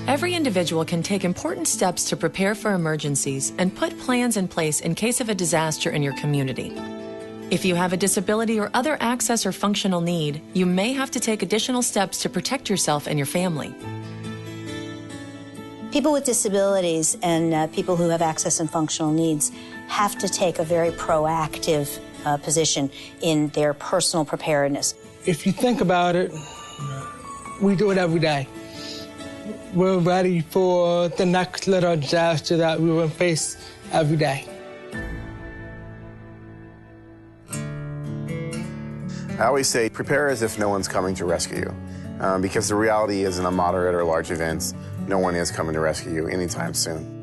Every individual can take important steps to prepare for emergencies and put plans in place in case of a disaster in your community. If you have a disability or other access or functional need, you may have to take additional steps to protect yourself and your family. People with disabilities and people who have access and functional needs have to take a very proactive position in their personal preparedness. If you think about it, we do it every day. We're ready for the next little disaster that we will face every day. I always say prepare as if no one's coming to rescue you, because the reality is in a moderate or large event, no one is coming to rescue you anytime soon.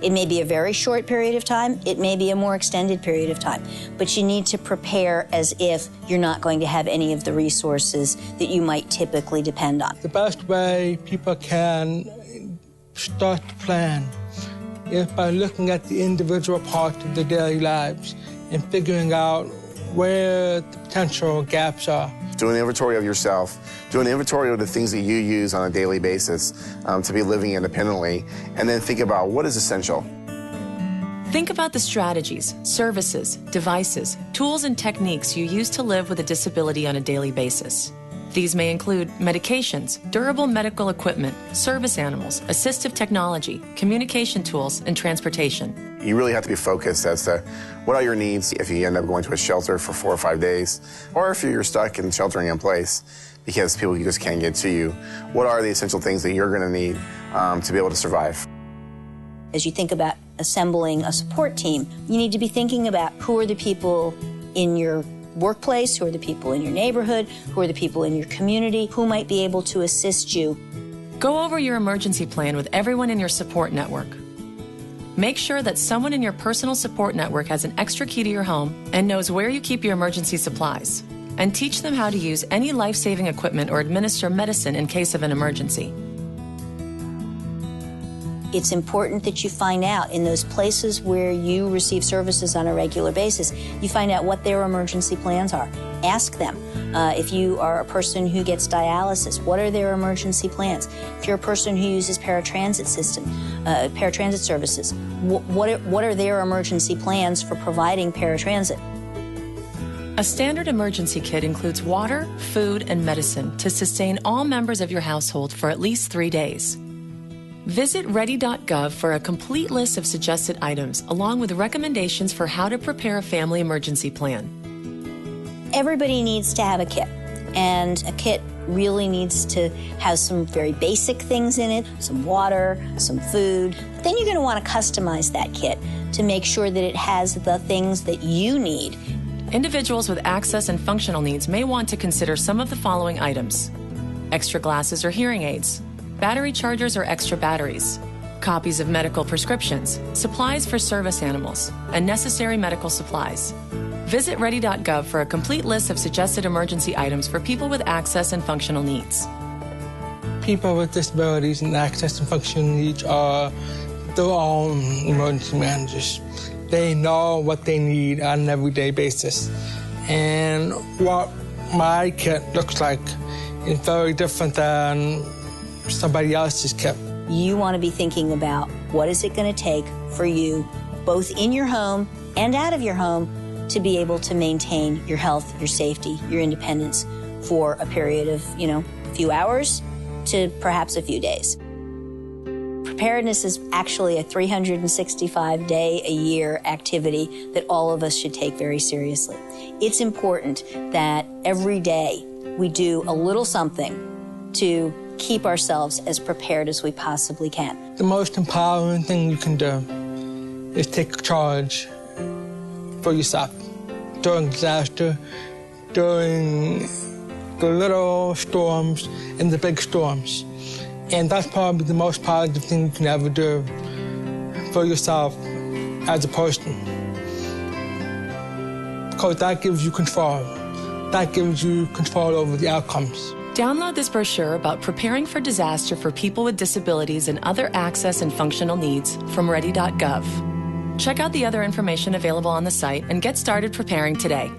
It may be a very short period of time, it may be a more extended period of time, but you need to prepare as if you're not going to have any of the resources that you might typically depend on. The best way people can start to plan is by looking at the individual parts of their daily lives and figuring out where the potential gaps are. Do an inventory of yourself. Do an inventory of the things that you use on a daily basis to be living independently, and then think about what is essential. Think about the strategies, services, devices, tools, and techniques you use to live with a disability on a daily basis. These may include medications, durable medical equipment, service animals, assistive technology, communication tools, and transportation. You really have to be focused as to what are your needs if you end up going to a shelter for 4 or 5 days, or if you're stuck in sheltering in place because people just can't get to you. What are the essential things that you're going to need to be able to survive? As you think about assembling a support team, you need to be thinking about who are the people in your workplace, who are the people in your neighborhood, who are the people in your community, who might be able to assist you. Go over your emergency plan with everyone in your support network. Make sure that someone in your personal support network has an extra key to your home and knows where you keep your emergency supplies. And teach them how to use any life-saving equipment or administer medicine in case of an emergency. It's important that you find out in those places where you receive services on a regular basis, you find out what their emergency plans are. Ask them. If you are a person who gets dialysis, what are their emergency plans? If you're a person who uses paratransit services, what are their emergency plans for providing paratransit? A standard emergency kit includes water, food, and medicine to sustain all members of your household for at least 3 days. Visit ready.gov for a complete list of suggested items, along with recommendations for how to prepare a family emergency plan. Everybody needs to have a kit, and a kit really needs to have some very basic things in it, some water, some food. But then you're going to want to customize that kit to make sure that it has the things that you need. Individuals with access and functional needs may want to consider some of the following items: extra glasses or hearing aids, battery chargers or extra batteries, copies of medical prescriptions, supplies for service animals, and necessary medical supplies. Visit ready.gov for a complete list of suggested emergency items for people with access and functional needs. People with disabilities and access and functional needs are their own emergency managers. They know what they need on an everyday basis. And what my kit looks like is very different than somebody else's kit. You want to be thinking about what is it going to take for you, both in your home and out of your home, to be able to maintain your health, your safety, your independence for a period of, a few hours to perhaps a few days. Preparedness is actually a 365-day-a-year activity that all of us should take very seriously. It's important that every day we do a little something to keep ourselves as prepared as we possibly can. The most empowering thing you can do is take charge for yourself during disaster, during the little storms and the big storms. And that's probably the most positive thing you can ever do for yourself as a person. Because that gives you control. That gives you control over the outcomes. Download this brochure about preparing for disaster for people with disabilities and other access and functional needs from ready.gov. Check out the other information available on the site and get started preparing today.